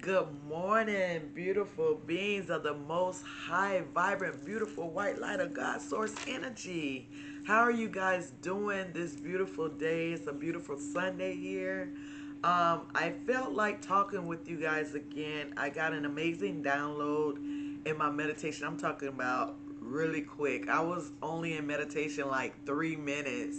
Good morning, beautiful beings of the most high, vibrant, beautiful white light of God source energy. How are you guys doing this beautiful day? It's a beautiful Sunday here. I felt like talking with you guys again. I got an amazing download in my meditation. I'm talking about really quick. I was only in meditation like 3 minutes,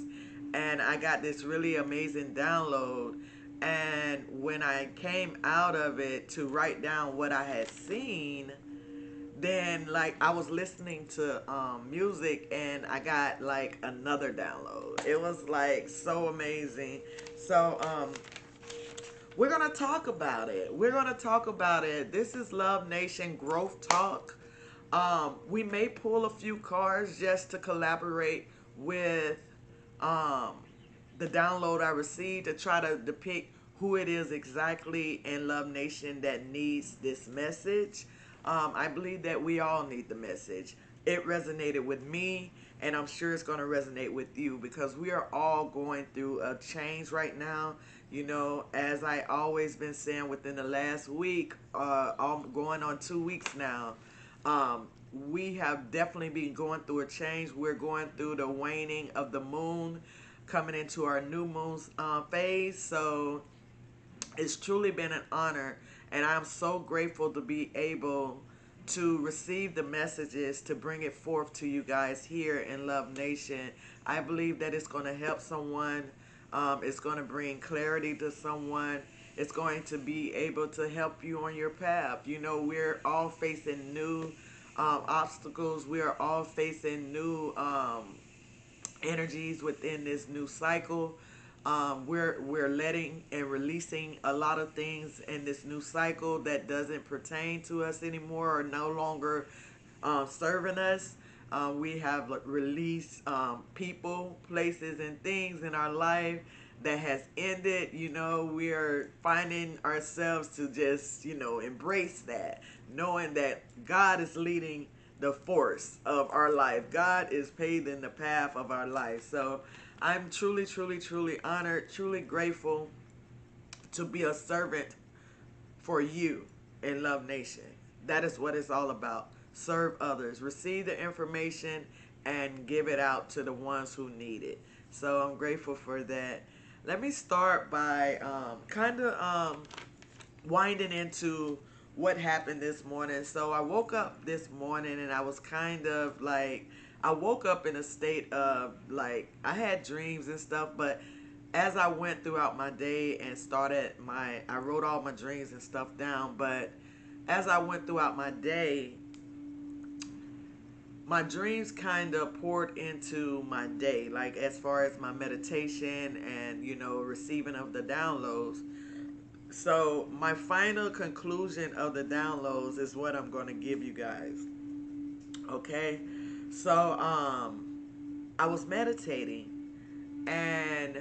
and I got this really amazing download. And when I came out of it to write down what I had seen, then like I was listening to music and I got like another download. It was like so amazing. So we're gonna talk about it. We're gonna talk about it. This is Love Nation Growth Talk. We may pull a few cards just to collaborate with um, the download I received to try to depict who it is exactly in Love Nation that needs this message. I believe that we all need the message. It resonated with me, and I'm sure it's going to resonate with you because we are all going through a change right now. You know, as I always been saying within the last week, I'm going on 2 weeks now. We have definitely been going through a change. We're going through the waning of the moon, coming into our new moon phase. So it's truly been an honor, and I'm so grateful to be able to receive the messages to bring it forth to you guys here in Love Nation. I believe that it's going to help someone. It's going to bring clarity to someone. It's going to be able to help you on your path. You know, we're all facing new obstacles. We are all facing new energies within this new cycle. We're letting and releasing a lot of things in this new cycle that doesn't pertain to us anymore or no longer serving us. We have released people, places, and things in our life that has ended. You know, we are finding ourselves to just, embrace that, knowing that God is leading the force of our life. God is paving the path of our life. So I'm truly, truly, truly honored, truly grateful to be a servant for you in Love Nation. That is what it's all about. Serve others, receive the information, and give it out to the ones who need it. So I'm grateful for that. Let me start by kind of winding into what happened this morning. So I woke up this morning and I was kind of like, I woke up in a state of like, I had dreams and stuff, but as I went throughout my day and I wrote all my dreams and stuff down, but as I went throughout my day, my dreams kind of poured into my day, like as far as my meditation and, receiving of the downloads. So my final conclusion of the downloads is what I'm going to give you guys. Okay? So I was meditating, and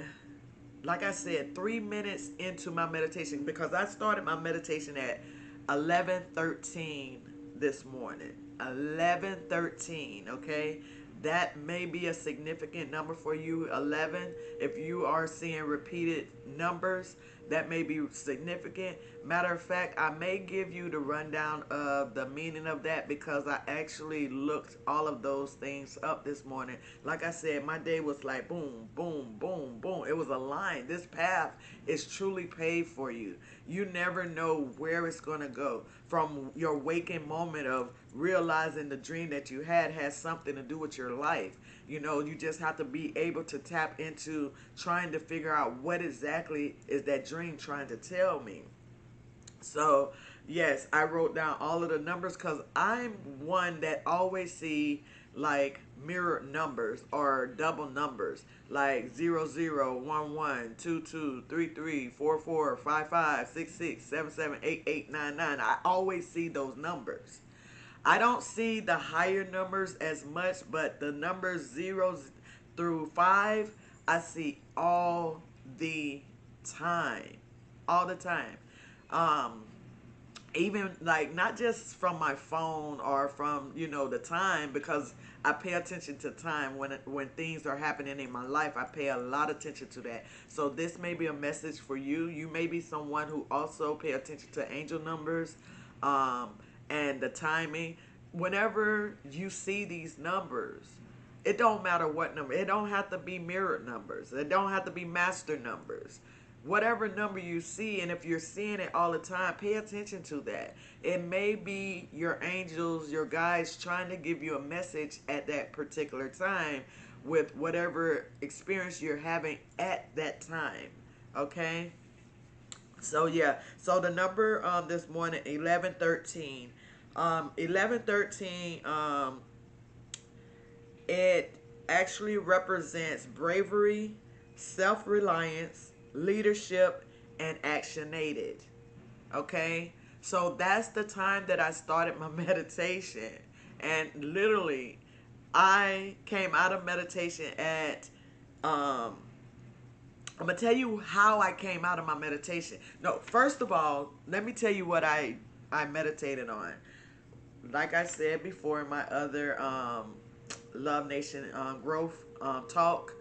like I said, 3 minutes into my meditation, because I started my meditation at 11:13 this morning. 11:13, okay? That may be a significant number for you. 11, if you are seeing repeated numbers, that may be significant. Matter of fact, I may give you the rundown of the meaning of that because I actually looked all of those things up this morning. Like I said, my day was like boom, boom, boom, boom. It was a line. This path is truly paved for you. You never know where it's going to go. From your waking moment of realizing the dream that you had has something to do with your life. You just have to be able to tap into trying to figure out what exactly is that dream trying to tell me. So, yes, I wrote down all of the numbers because I'm one that always see like mirror numbers or double numbers, like 00, 11, 22, 23, 44, 55, 66, 77, 88, 99. I always see those numbers. I don't see the higher numbers as much, but the numbers 0 through 5, I see all the time. All the time. Um, even like not just from my phone or from the time, because I pay attention to time when things are happening in my life. I pay a lot of attention to that. So this may be a message for you. You may be someone who also pay attention to angel numbers, um, and the timing. Whenever you see these numbers, it don't matter what number. It don't have to be mirrored numbers. It don't have to be master numbers. Whatever number you see, and if you're seeing it all the time, pay attention to that. It may be your angels, your guides trying to give you a message at that particular time with whatever experience you're having at that time. Okay? So yeah, so the number this morning, 1113. 1113, it actually represents bravery, self-reliance, leadership, and actionated. Okay? So that's the time that I started my meditation. And literally, I came out of meditation at I'm gonna tell you how I came out of my meditation. No, first of all, let me tell you what I meditated on. Like I said before in my other Love Nation growth talk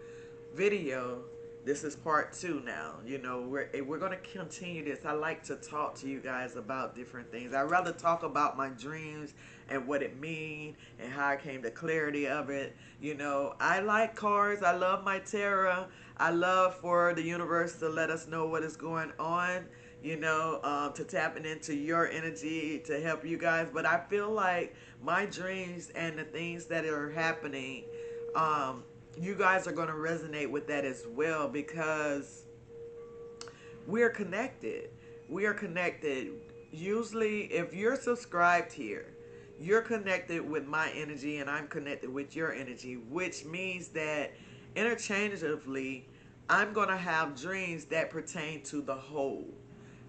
video, this is part 2 now. We're gonna continue this. I like to talk to you guys about different things. I'd rather talk about my dreams and what it means and how I came to clarity of it. I like cards. I love my tarot. I love for the universe to let us know what is going on, to tapping into your energy to help you guys. But I feel like my dreams and the things that are happening, you guys are going to resonate with that as well, because we're connected. We are connected. Usually, if you're subscribed here, you're connected with my energy and I'm connected with your energy, which means that interchangeably, I'm going to have dreams that pertain to the whole.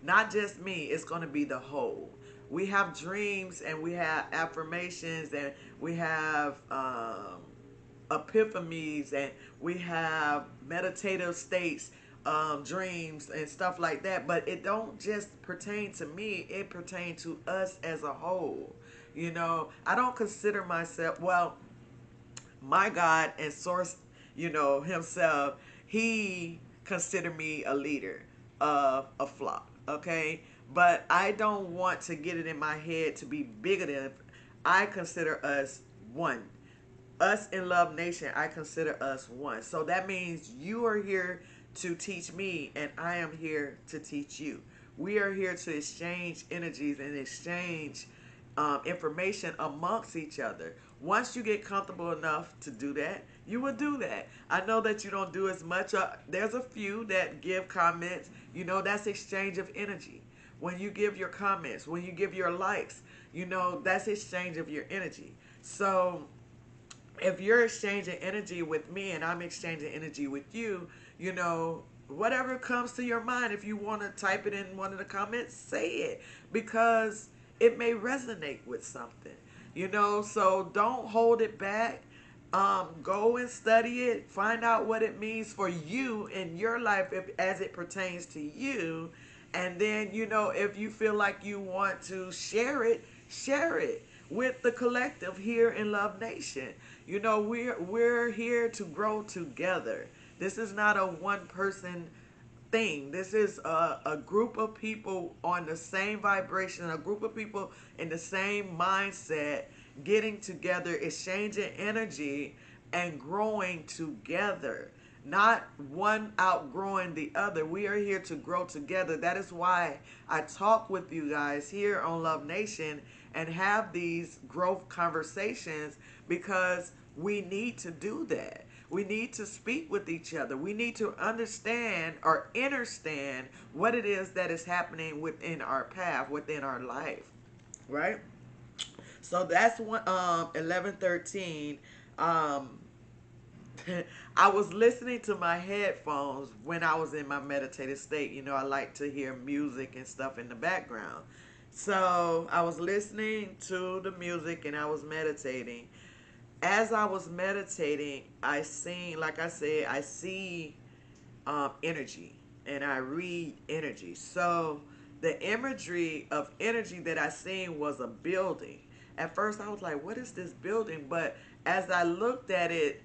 Not just me, it's going to be the whole. We have dreams and we have affirmations and we have epiphanies and we have meditative states, dreams and stuff like that. But it don't just pertain to me, it pertains to us as a whole. I don't consider myself, well, my God and source, himself, he considered me a leader of a flock. Okay. But I don't want to get it in my head to be bigger than, I consider us one. Us in Love Nation, I consider us one. So that means you are here to teach me and I am here to teach you. We are here to exchange energies and exchange information amongst each other. Once you get comfortable enough to do that, you will do that. I know that you don't do as much. There's a few that give comments. That's exchange of energy. When you give your comments, when you give your likes, that's exchange of your energy. So if you're exchanging energy with me and I'm exchanging energy with you, whatever comes to your mind, if you want to type it in one of the comments, say it, because it may resonate with something, so don't hold it back. Go and study it, find out what it means for you in your life as it pertains to you. And then, if you feel like you want to share it with the collective here in Love Nation. We're here to grow together. This is not a one person thing. This is a group of people on the same vibration, a group of people in the same mindset, getting together, exchanging energy, and growing together. Not one outgrowing the other. We are here to grow together. That is why I talk with you guys here on Love Nation and have these growth conversations, because we need to do that. We need to speak with each other. We need to understand or understand what it is that is happening within our path, within our life, right? So that's one. 1113. I was listening to my headphones when I was in my meditative state. I like to hear music and stuff in the background. So I was listening to the music and I was meditating. As I was meditating, I seen, like I said, I see energy and I read energy. So the imagery of energy that I seen was a building. At first I was like, what is this building? But as I looked at it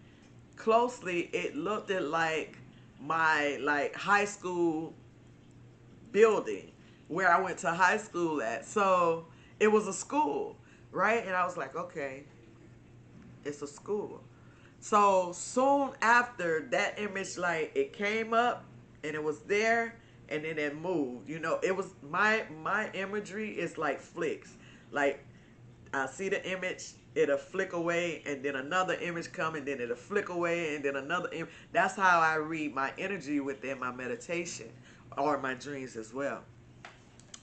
closely, it looked at like my like high school building where I went to high school at. So it was a school, right? And I was like, okay, it's a school. So soon after that image, like it came up and it was there and then it moved. You know, it was my imagery is like flicks. Like I see the image, it'll flick away, and then another image come, and then it'll flick away, and then another image. That's how I read my energy within my meditation or my dreams as well.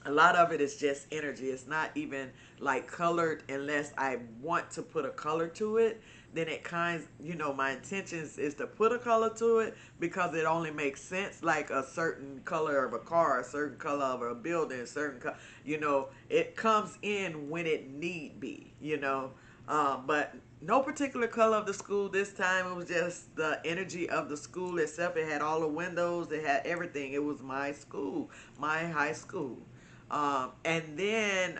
A lot of it is just energy. It's not even like colored unless I want to put a color to it. Then it kinds, you know, my intentions is to put a color to it because it only makes sense. Like a certain color of a car, a certain color of a building, a certain, you know, it comes in when it need be, you know. But no particular color of the school this time. It was just the energy of the school itself. It had all the windows. It had everything. It was my school, my high school. And then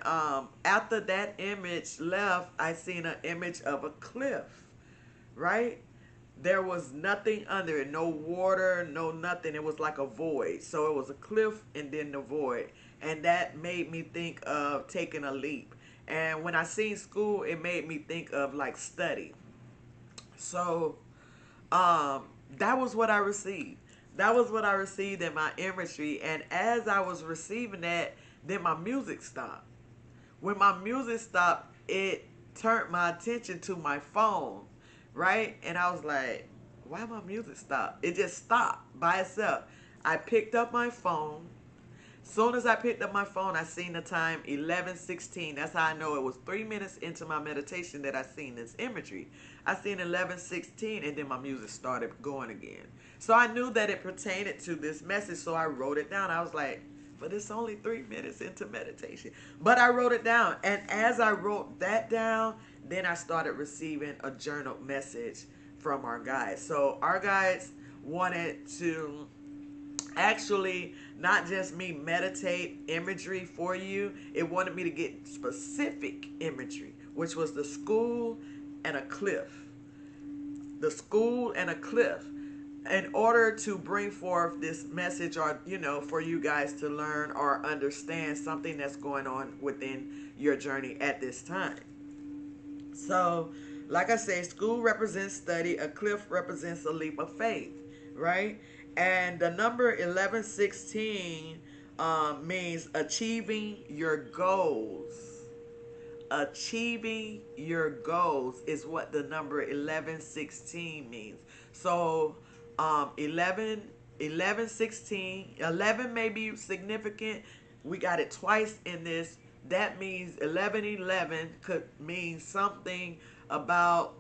after that image left, I seen an image of a cliff, right? There was nothing under it, no water, no nothing. It was like a void. So it was a cliff and then the void. And that made me think of taking a leap. And when I seen school, it made me think of like study. So that was what I received. That was what I received in my imagery. And as I was receiving that, then my music stopped. When my music stopped, it turned my attention to my phone, right? And I was like, why my music stopped? It just stopped by itself. I picked up my phone. Soon as I picked up my phone, I seen the time 11:16. That's how I know it was 3 minutes into my meditation that I seen this imagery. I seen 11:16 and then my music started going again. So I knew that it pertained to this message, so I wrote it down. I was like, but it's only 3 minutes into meditation. But I wrote it down. And as I wrote that down, then I started receiving a journal message from our guides. So our guides wanted to actually not just me meditate imagery for you. It wanted me to get specific imagery, which was the school and a cliff. The school and a cliff, in order to bring forth this message, or you know, for you guys to learn or understand something that's going on within your journey at this time. So like I say, school represents study, a cliff represents a leap of faith, right? And the number 11:16 means achieving your goals. Achieving your goals is what the number 11:16 means. So 11, 11:16, 11 may be significant. We got it twice in this. That means 11:11 could mean something about,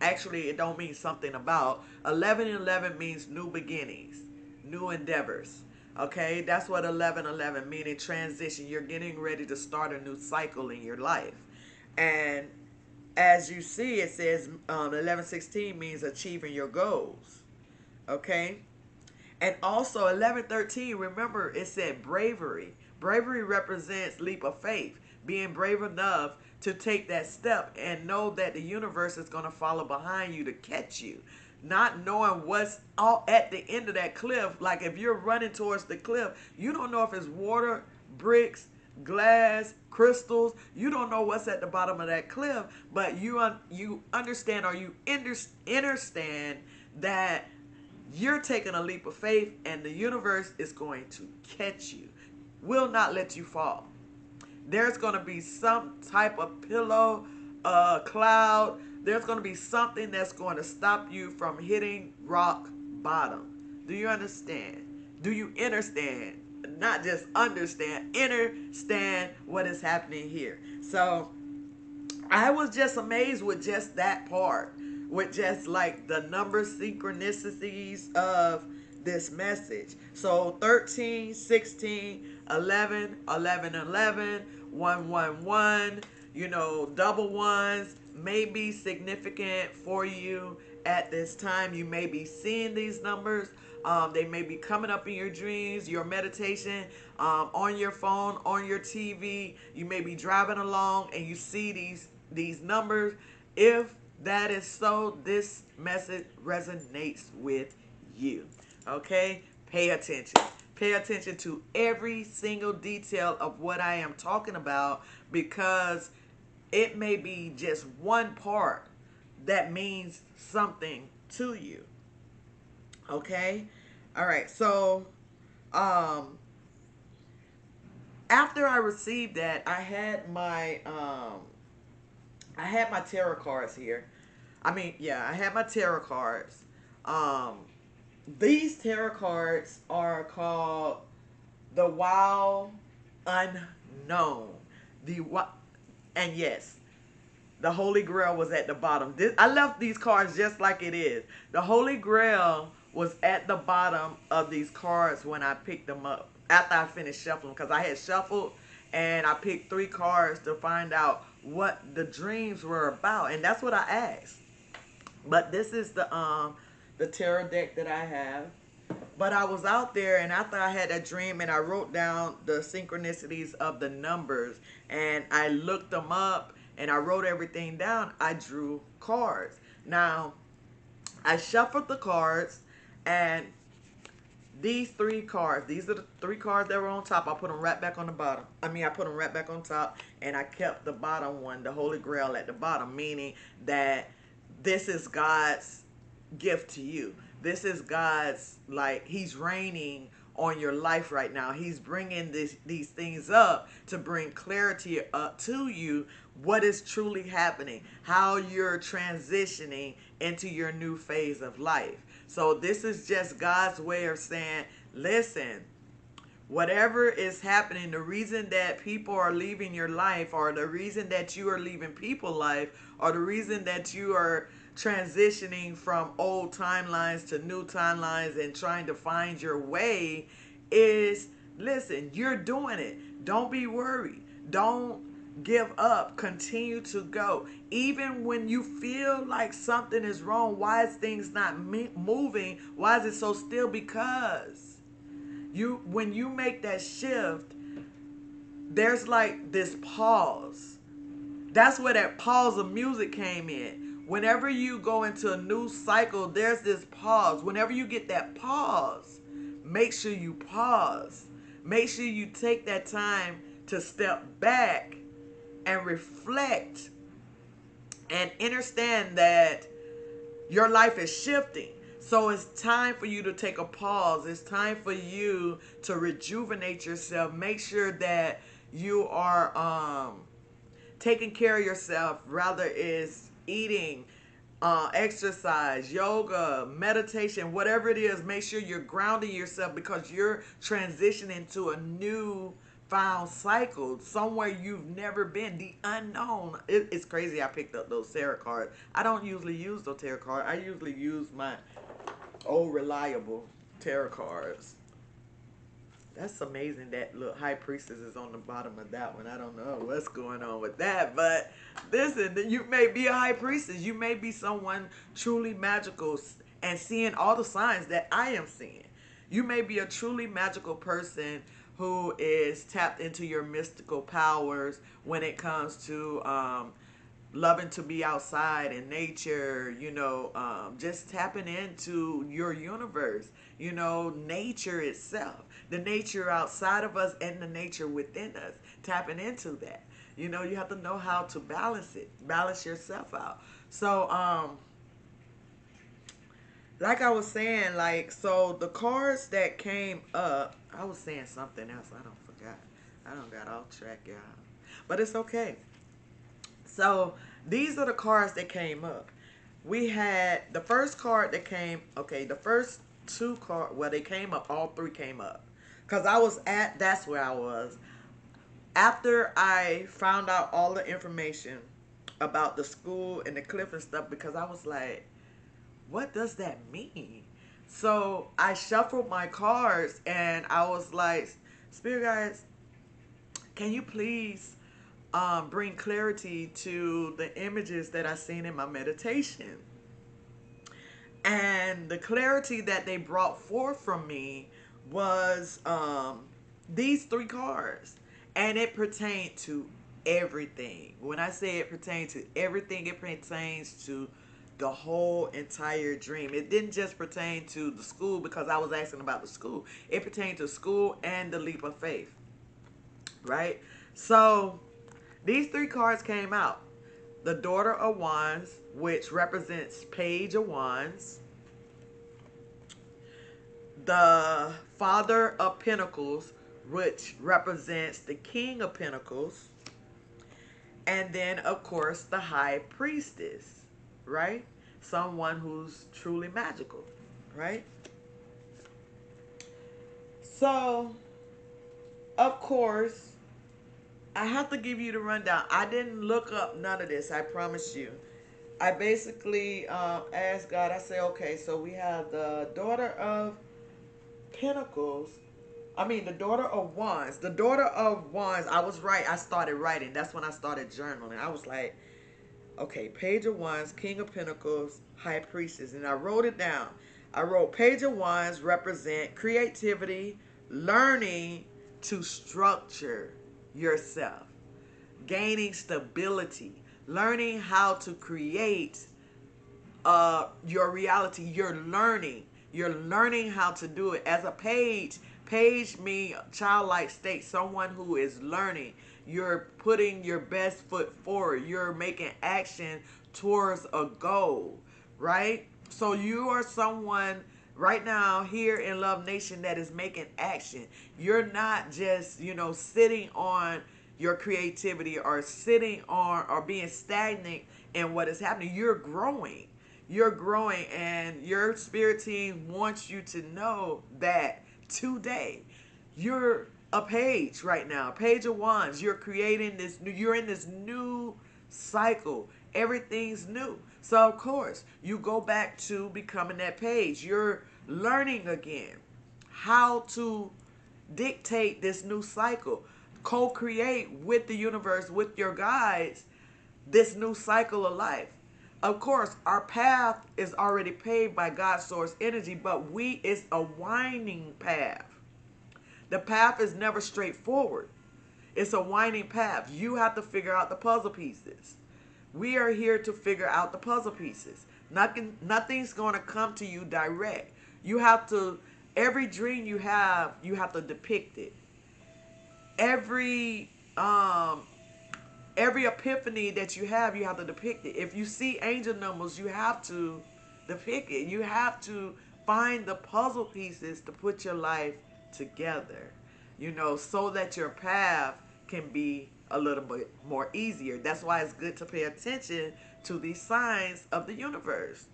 actually it don't mean something about. 11:11 means new beginnings, new endeavors. Okay, that's what 11:11 meaning transition. You're getting ready to start a new cycle in your life. And as you see, it says 11:16 means achieving your goals. Okay, and also 11:13, remember it said bravery. Bravery represents leap of faith, being brave enough to take that step and know that the universe is going to follow behind you to catch you. Not knowing what's all at the end of that cliff. Like if you're running towards the cliff, you don't know if it's water, bricks, glass, crystals. You don't know what's at the bottom of that cliff, but you understand, or you understand that you're taking a leap of faith and the universe is going to catch you, will not let you fall. There's going to be some type of pillow, cloud. There's going to be something that's going to stop you from hitting rock bottom. Do you understand? Do you understand? Not just understand, understand what is happening here. So I was just amazed with just that part, with just like the number synchronicities of this message. So 13, 16, 11, 11, 11, 1, 1, 1, you know, double ones may be significant for you at this time. You may be seeing these numbers. They may be coming up in your dreams, your meditation, on your phone, on your TV. You may be driving along and you see these numbers. If that is so, this message resonates with you. Okay? Pay attention. Pay attention to every single detail of what I am talking about, because it may be just one part that means something to you. Okay? All right. So, after I received that, I had my tarot cards here. I had my tarot cards. Um, these tarot cards are called the Wild Unknown. And yes, the Holy Grail was at the bottom. I left these cards just like it is. The Holy Grail was at the bottom of these cards when I picked them up. After I finished shuffling, because I had shuffled and I picked 3 cards to find out what the dreams were about. And that's what I asked. But this is the tarot deck that I have. But I was out there, and after I had that dream and I wrote down the synchronicities of the numbers and I looked them up and I wrote everything down, I drew cards. Now, I shuffled the cards, and these 3 cards, these are the 3 cards that were on top. I put them right back on the bottom. I put them right back on top, and I kept the bottom one, the Holy Grail, at the bottom, meaning that this is God's gift to you. This is God's, he's reigning on your life right now. He's bringing these things up to bring clarity up to you, what is truly happening, how you're transitioning into your new phase of life. So this is just God's way of saying, listen, whatever is happening, the reason that people are leaving your life, or the reason that you are leaving people's life, or the reason that you are transitioning from old timelines to new timelines and trying to find your way is, listen, you're doing it. Don't be worried. Don't give up. Continue to go. Even when you feel like something is wrong, why is things not moving? Why is it so still? Because when you make that shift, there's like this pause. That's where that pause of music came in. Whenever you go into a new cycle, there's this pause. Whenever you get that pause, make sure you pause. Make sure you take that time to step back and reflect and understand that your life is shifting. So it's time for you to take a pause. It's time for you to rejuvenate yourself. Make sure that you are taking care of yourself, rather is eating, exercise, yoga, meditation, whatever it is. Make sure you're grounding yourself, because you're transitioning to a new found cycle, somewhere you've never been, the unknown. It's crazy I picked up those tarot cards. I don't usually use those tarot cards. I usually use my old reliable tarot cards. That's amazing that little high priestess is on the bottom of that one. I don't know what's going on with that. But listen, you may be a high priestess. You may be someone truly magical and seeing all the signs that I am seeing. You may be a truly magical person who is tapped into your mystical powers when it comes to loving to be outside in nature, just tapping into your universe, nature itself, the nature outside of us and the nature within us, tapping into that. You have to know how to balance yourself out. So, like I was saying, so the cards that came up, I was saying something else. I don't got off track, y'all. But it's okay. So these are the cards that came up. We had the first card that came, the first 2 cards, they came up, all 3 came up. Because that's where I was. After I found out all the information about the school and the cliff and stuff, because I was like, what does that mean? So I shuffled my cards and I was like, Spirit guides, can you please bring clarity to the images that I seen in my meditation? And the clarity that they brought forth from me was these three cards. And it pertained to everything. When I say it pertained to everything, it pertains to the whole entire dream. It didn't just pertain to the school because I was asking about the school. It pertained to school and the leap of faith. Right? So these three cards came out. The Daughter of Wands, which represents Page of Wands. The Father of Pentacles, which represents the King of Pentacles. And then, of course, the High Priestess, right? Someone who's truly magical, right? So, of course, I have to give you the rundown. I didn't look up none of this, I promise you. I basically asked God, I say, okay, so we have the Daughter of Pentacles. I mean, the Daughter of Wands. The Daughter of Wands, I was right. I started writing. That's when I started journaling. I was like, okay, Page of Wands, King of Pentacles, High Priestess. And I wrote it down. I wrote Page of Wands represent creativity, learning to structure yourself, gaining stability, learning how to create your reality. You're learning how to do it. As a page means childlike state, someone who is learning. You're putting your best foot forward. You're making action towards a goal, right? So you are someone right now here in Love Nation that is making action. You're not just, sitting on your creativity or sitting on or being stagnant in what is happening. You're growing. You're growing, and your spirit team wants you to know that today you're a page right now, Page of Wands. You're creating this new, you're in this new cycle. Everything's new. So of course, you go back to becoming that page. You're learning again how to dictate this new cycle, co-create with the universe, with your guides, this new cycle of life. Of course, our path is already paved by God's source energy, but it's a winding path. The path is never straightforward. It's a winding path. You have to figure out the puzzle pieces. We are here to figure out the puzzle pieces. Nothing's going to come to you direct. You have to, every dream you have to depict it. Every epiphany that you have to depict it. If you see angel numbers, you have to depict it. You have to find the puzzle pieces to put your life together, so that your path can be a little bit more easier. That's why it's good to pay attention to these signs of the universe.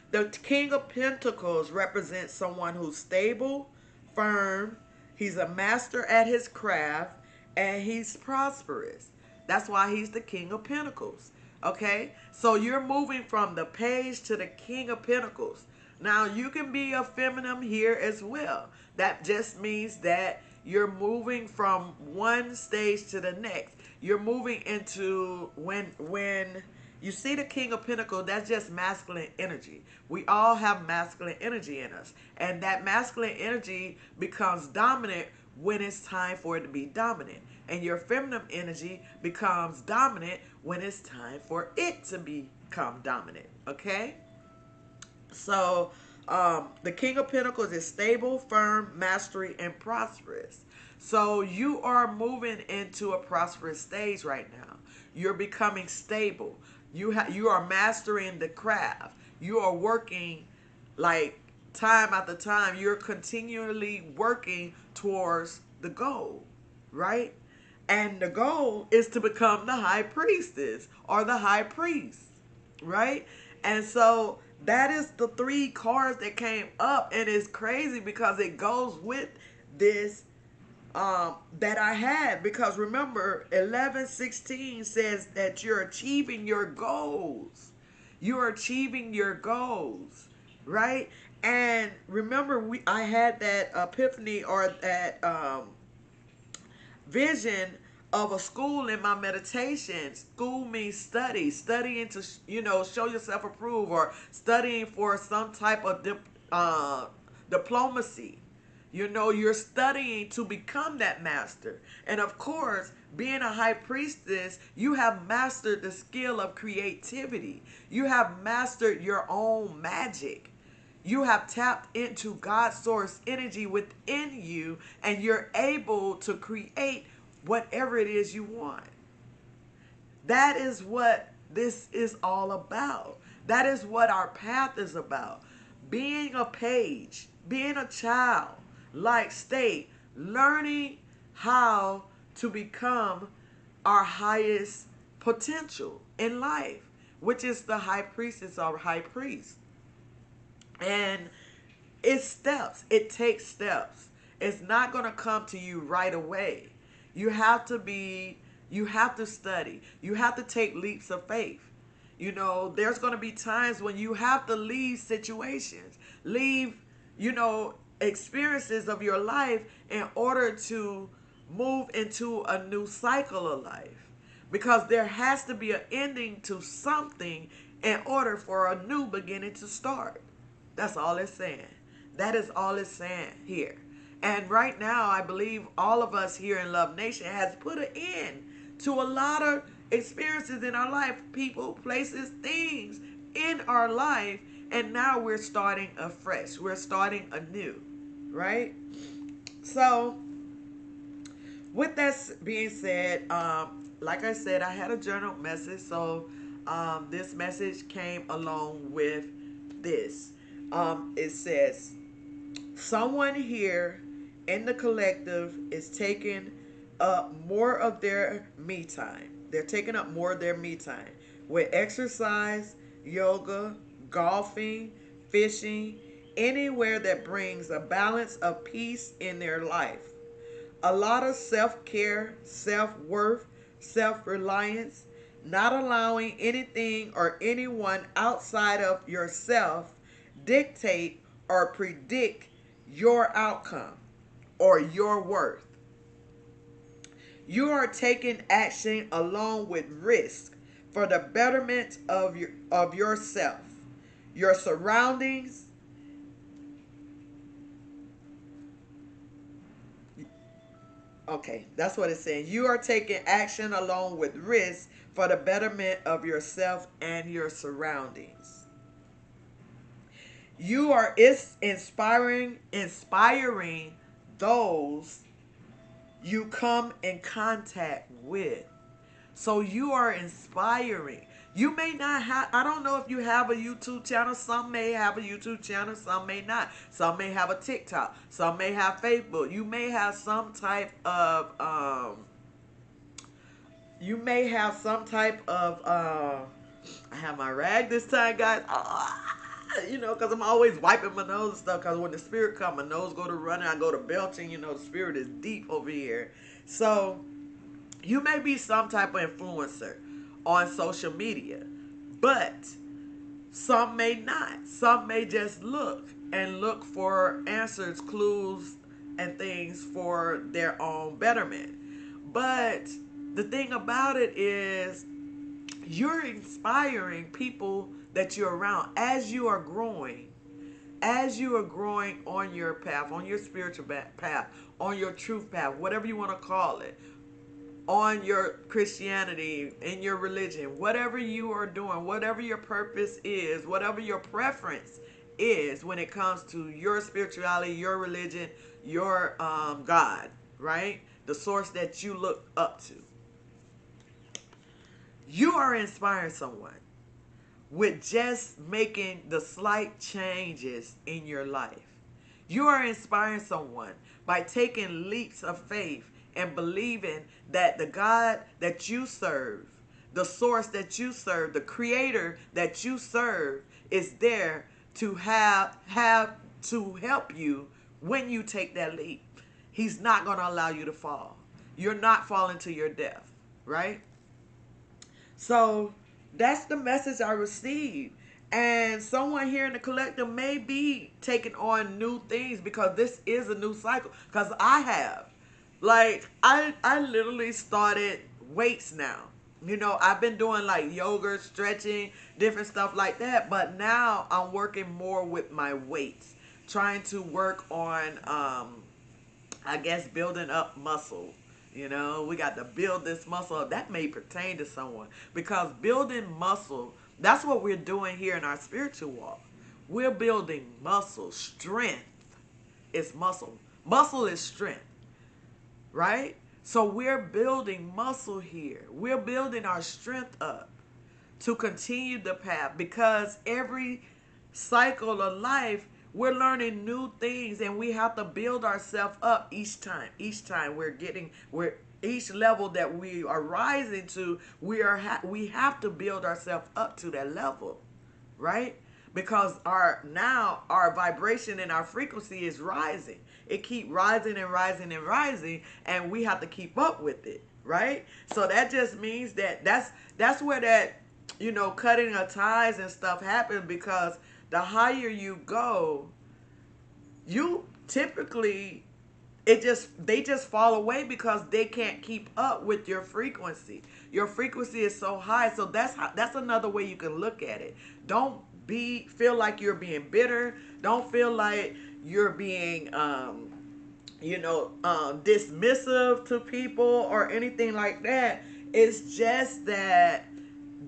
The King of Pentacles represents someone who's stable, firm. He's a master at his craft, and he's prosperous. That's why he's the King of Pentacles. Okay? So you're moving from the page to the King of Pentacles. Now, you can be a feminine here as well. That just means that you're moving from one stage to the next. You're moving into when you see the King of Pentacles, that's just masculine energy. We all have masculine energy in us. And that masculine energy becomes dominant when it's time for it to be dominant. And your feminine energy becomes dominant when it's time for it to become dominant. Okay? So, the King of Pentacles is stable, firm, mastery, and prosperous. So you are moving into a prosperous stage right now. You're becoming stable. You are mastering the craft. You are working like time after time. You're continually working towards the goal, right? And the goal is to become the high priestess or the high priest, right? And so that is the three cards that came up, and it's crazy because it goes with this that I had. Because remember, 11:16 says that you're achieving your goals. You're achieving your goals, right? And remember, I had that epiphany or that vision of a school in my meditation. School means study, studying to, show yourself approved, or studying for some type of diplomacy. You're studying to become that master. And of course, being a high priestess, you have mastered the skill of creativity. You have mastered your own magic. You have tapped into God's source energy within you, and you're able to create whatever it is you want. That is what this is all about. That is what our path is about. Being a page, being a child, like state, learning how to become our highest potential in life, which is the high priestess or high priest. And it's steps. It takes steps. It's not going to come to you right away. You have to study. You have to take leaps of faith. There's going to be times when you have to leave situations, leave, experiences of your life in order to move into a new cycle of life. Because there has to be an ending to something in order for a new beginning to start. That's all it's saying. That is all it's saying here. And right now, I believe all of us here in Love Nation has put an end to a lot of experiences in our life, people, places, things in our life. And now we're starting afresh. We're starting anew, right? So, with that being said, like I said, I had a journal message. So, this message came along with this. It says, someone here in the collective is taking up more of their me time. They're taking up more of their me time with exercise, yoga, golfing, fishing, anywhere that brings a balance of peace in their life. A lot of self-care, self-worth, self-reliance, not allowing anything or anyone outside of yourself dictate or predict your outcome or your worth. You are taking action along with risk for the betterment of yourself, your surroundings. Okay, that's what it's saying. You are taking action along with risk for the betterment of yourself and your surroundings. You are inspiring those you come in contact with. So you are inspiring. You may not have, I don't know if you have a YouTube channel. Some may have a YouTube channel, some may not. Some may have a TikTok, some may have Facebook. You may have some type of, I have my rag this time, guys. Because I'm always wiping my nose and stuff. Because when the spirit comes, my nose go to running, I go to belching. The spirit is deep over here. So you may be some type of influencer on social media, but some may not. Some may just look for answers, clues, and things for their own betterment. But the thing about it is, you're inspiring people that you're around as you are growing. As you are growing on your path, on your spiritual path, on your truth path, whatever you want to call it, on your Christianity, in your religion, whatever you are doing, whatever your purpose is, whatever your preference is when it comes to your spirituality, your religion, your God, right? The source that you look up to. You are inspiring someone with just making the slight changes in your life. You are inspiring someone by taking leaps of faith and believing that the God that you serve, the source that you serve, the creator that you serve is there to have to help you when you take that leap. He's not going to allow you to fall. You're not falling to your death, right? So that's the message I received. And someone here in the collective may be taking on new things because this is a new cycle. Because I have. Like I literally started weights now. You know, I've been doing like yoga, stretching, different stuff like that, but now I'm working more with my weights, trying to work on I guess building up muscle. You know, we got to build this muscle up. That may pertain to someone because building muscle, that's what we're doing here in our spiritual walk. We're building muscle. Strength is muscle. Muscle is strength, right? So we're building muscle here. We're building our strength up to continue the path because every cycle of life we're learning new things and we have to build ourselves up each time we're each level that we are rising to, we have to build ourselves up to that level, right? Because our vibration and our frequency is rising. It keep rising and rising and rising, and we have to keep up with it, right? So that just means that's where that, you know, cutting of ties and stuff happens, because the higher you go, you typically they just fall away because they can't keep up with your frequency. Your frequency is so high. So that's another way you can look at it. Don't feel like you're being bitter. Don't feel like you're being dismissive to people or anything like that. It's just that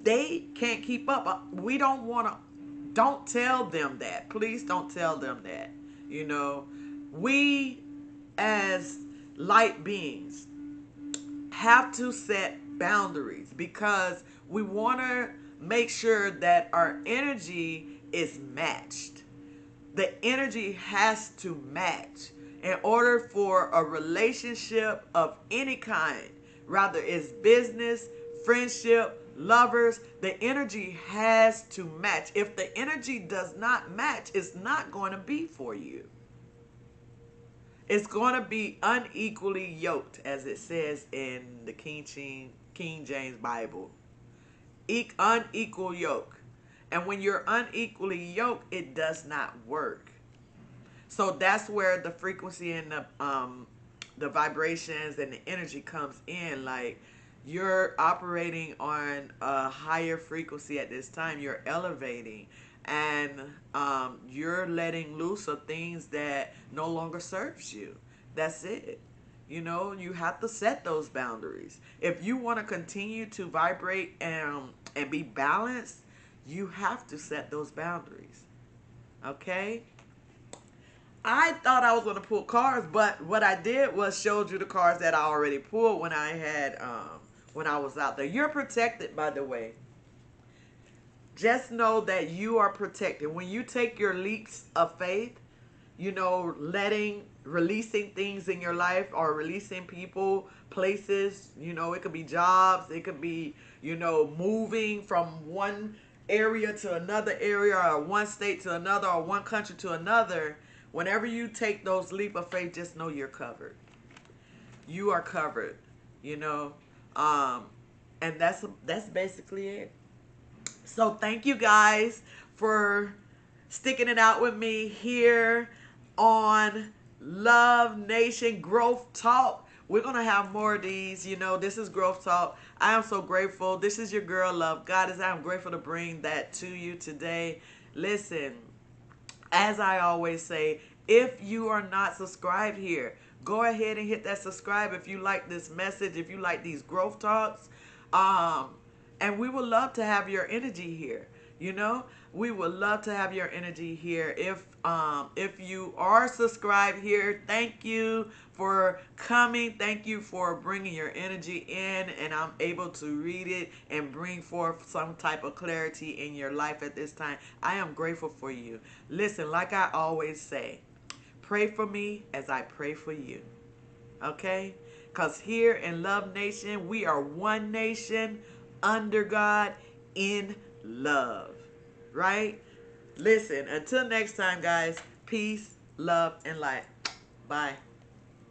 they can't keep up. We don't want to, don't tell them that. Please don't tell them that. You know, we as light beings have to set boundaries because we want to make sure that our energy is matched. The energy has to match in order for a relationship of any kind, rather it's business, friendship, lovers, the energy has to match. If the energy does not match, it's not going to be for you. It's going to be unequally yoked, as it says in the King James Bible. Unequal yoke. And when you're unequally yoked, it does not work. So that's where the frequency and the vibrations and the energy comes in. Like, you're operating on a higher frequency at this time. You're elevating, and you're letting loose of things that no longer serves you. That's it. You know, you have to set those boundaries. If you want to continue to vibrate and be balanced, you have to set those boundaries. Okay? I thought I was going to pull cards, but what I did was showed you the cards that I already pulled when when I was out there. You're protected, by the way. Just know that you are protected. When you take your leaps of faith, you know, releasing things in your life or releasing people, places, you know, it could be jobs, it could be, you know, moving from one area to another area, or one state to another, or one country to another. Whenever you take those leap of faith, just know you're covered. You are covered, you know. And that's basically it. So thank you guys for sticking it out with me here on Love Nation Growth Talk. We're going to have more of these. You know, this is Growth Talk. I am so grateful. This is your girl, Love Goddess. I am grateful to bring that to you today. Listen, as I always say, if you are not subscribed here, go ahead and hit that subscribe if you like this message, if you like these growth talks. And we would love to have your energy here. You know, we would love to have your energy here. If you are subscribed here, thank you for coming. Thank you for bringing your energy in, and I'm able to read it and bring forth some type of clarity in your life at this time. I am grateful for you. Listen, like I always say, pray for me as I pray for you. Okay? Because here in Love Nation, we are one nation under God in love. Right? Listen, until next time, guys, peace, love, and light. Bye.